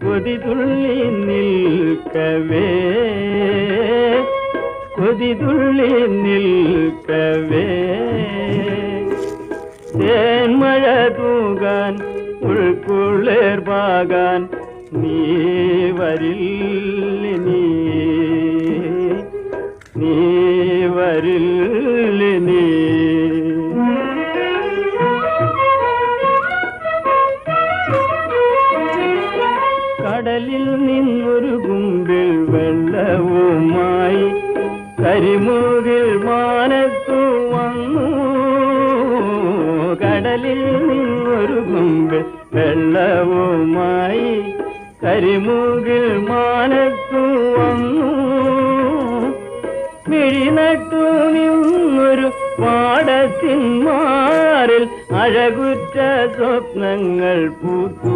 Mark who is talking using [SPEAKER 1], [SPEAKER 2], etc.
[SPEAKER 1] കൊതിതുള്ളി നിൽക്കവേ കൊതിതുള്ളി നിൽക്കവേ തേന്മഴ തൂകാൻ ഉൾക്കുളിർവാകാൻ നീ വരില്ല നീ വരില്ല നീ കടലിൽ നിന്നൊരു കുമ്പിൽ വെള്ളവുമായി കരിമുകിൽ മാനത്തു വന്നു കടലിൽ നിന്നൊരു കുമ്പിൽ വെള്ളവുമായി കരിമുകിൽ മാനത്തു വന്നു മിഴിനട്ടു നിന്നൊരു പാടത്തിന്മാരിൽ അഴകുറ്റ സ്വപ്നങ്ങൾ പൂത്തു